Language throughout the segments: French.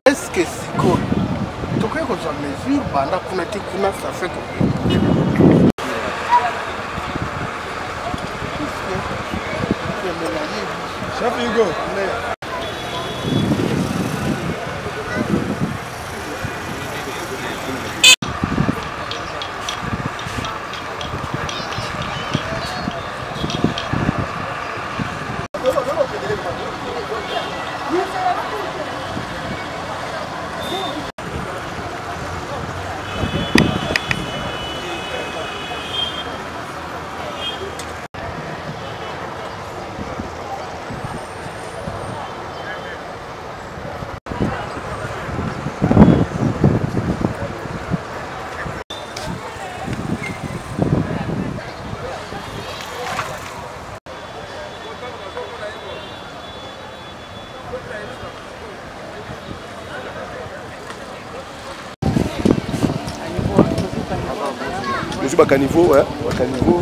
Est-ce que c'est quoi? Tu crois qu'on a mesure pendant qu'on a été qu'on a ça fait Chef Hugo. Monsieur Bacaniveau, ouais, Bacaniveau.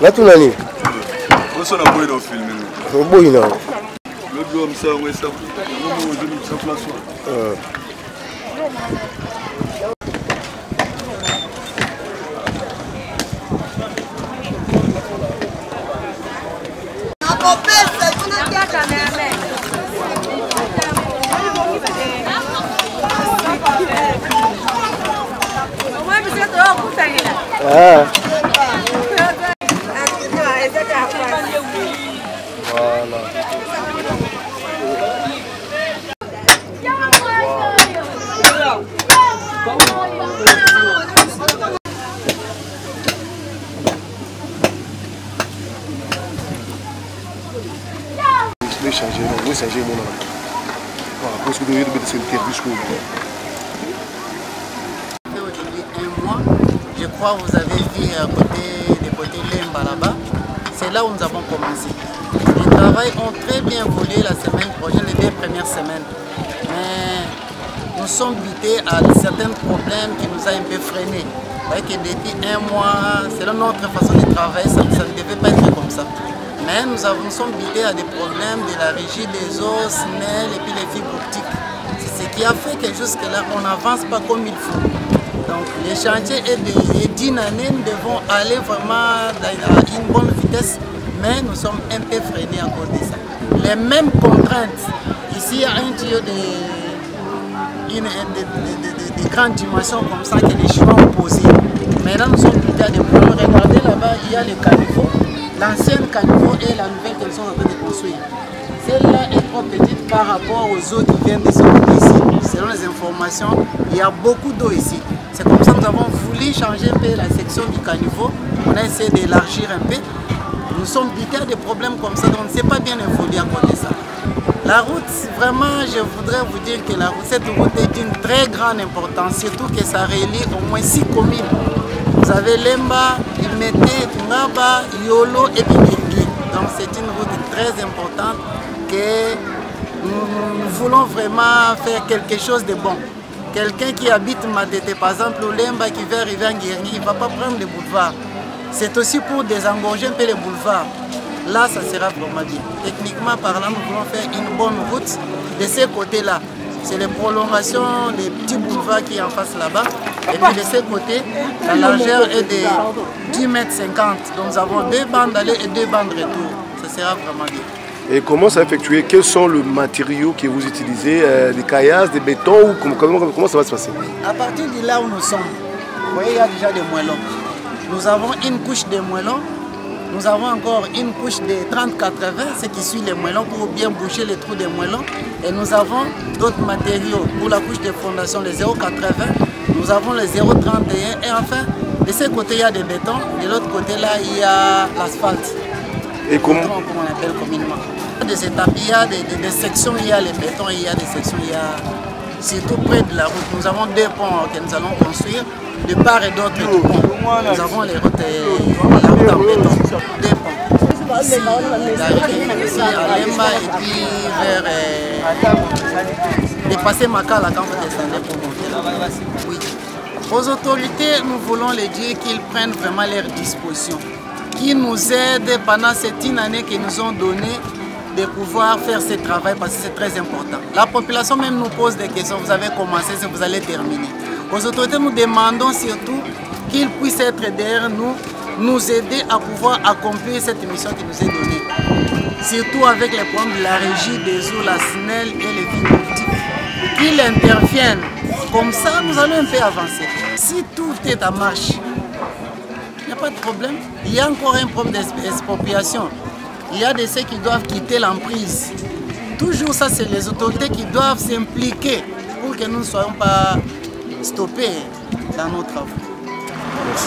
Là tout l'année. On s'en a beau dans le film. On beau il a. Le dôme ça ouais ça. On va donner ça place. Ah. Voilà. Changer mon nom. Parce que de je crois que vous avez vu à côté des côtés Lemba là-bas. C'est là où nous avons commencé. Les travaux ont très bien évolué la semaine prochaine, les 2 premières semaines. Mais nous sommes butés à certains problèmes qui nous ont un peu freinés. Que depuis 1 mois, selon notre façon de travailler, ça ne devait pas être comme ça. Mais nous sommes butés à des problèmes de la régie des eaux, SNEL et puis les fibres optiques. C'est ce qui a fait que jusque-là, on n'avance pas comme il faut. Donc les chantiers est d'une année, nous devons aller vraiment à une bonne vitesse, mais nous sommes un peu freinés à cause de ça. Les mêmes contraintes, ici il y a un tuyau de grandes dimensions comme ça que les Chinois ont posé. Maintenant nous sommes butés à des problèmes. Regardez là-bas, il y a le caniveau. L'ancienne caniveau et la nouvelle qu'elles sont en train de construire. Celle-là est trop petite par rapport aux eaux qui viennent de sortir ici. Selon les informations, il y a beaucoup d'eau ici. C'est comme ça que nous avons voulu changer un peu la section du caniveau. On a essayé d'élargir un peu. Nous sommes butés à des problèmes comme ça, donc on ne s'est pas bien évolué à cause de ça. La route, vraiment, je voudrais vous dire que cette route est d'une très grande importance, surtout que ça relie au moins 6 communes. Vous avez Lemba, Imete, Ngaba, Yolo et Bingirgi. Donc très importante que nous voulons vraiment faire quelque chose de bon. Quelqu'un qui habite Matete, par exemple, au Lemba, qui veut arriver en Guerni, il ne va pas prendre le boulevard. C'est aussi pour désengorger un peu les boulevards. Là, ça sera vraiment bien. Techniquement parlant, nous voulons faire une bonne route de ce côté-là. C'est les prolongations des petits boulevards qui sont en face là-bas. Et puis de ce côté, la largeur est de 10,50 m. Donc nous avons 2 bandes aller et 2 bandes retour. Ça sera vraiment bien. Et comment ça va effectuer? Quels sont les matériaux que vous utilisez? Des caillasses, des bétons ou comment ça va se passer? À partir de là où nous sommes, vous voyez, il y a déjà des moellons. Nous avons une couche de moellons. Nous avons encore une couche de 30-80, ce qui suit les moellons pour bien boucher les trous des moellons. Et nous avons d'autres matériaux pour la couche de fondation, les 0,80. Nous avons les 0,31. Et enfin, de ce côté, il y a des bétons. De l'autre côté, là, il y a l'asphalte. Et comment on appelle communément. Des étapes, il y a des sections, il y a les bétons, il y a des sections, il y a surtout près de la route. Nous avons 2 ponts que nous allons construire, de part et d'autre du pont. Nous avons les routes, la route en béton, 2 ponts. Ici, ici à Lemba et puis vers dépasser Makala quand vous descendez pour monter là. Oui. Aux autorités, nous voulons les dire qu'ils prennent vraiment leurs dispositions, qu'ils nous aident pendant cette année qu'ils nous ont donnée de pouvoir faire ce travail parce que c'est très important. La population même nous pose des questions, vous avez commencé, vous allez terminer. Aux autorités, nous demandons surtout qu'ils puissent être derrière nous, nous aider à pouvoir accomplir cette mission qui nous est donnée. Surtout avec les problèmes de la régie des eaux, la SNEL et les viticulteurs. Qu'ils interviennent. Comme ça, nous allons un peu avancer. Si tout est en marche, il n'y a pas de problème. Il y a encore un problème d'expropriation. Il y a de ceux qui doivent quitter l'emprise. Toujours ça, c'est les autorités qui doivent s'impliquer pour que nous ne soyons pas stoppés dans nos travaux. Merci.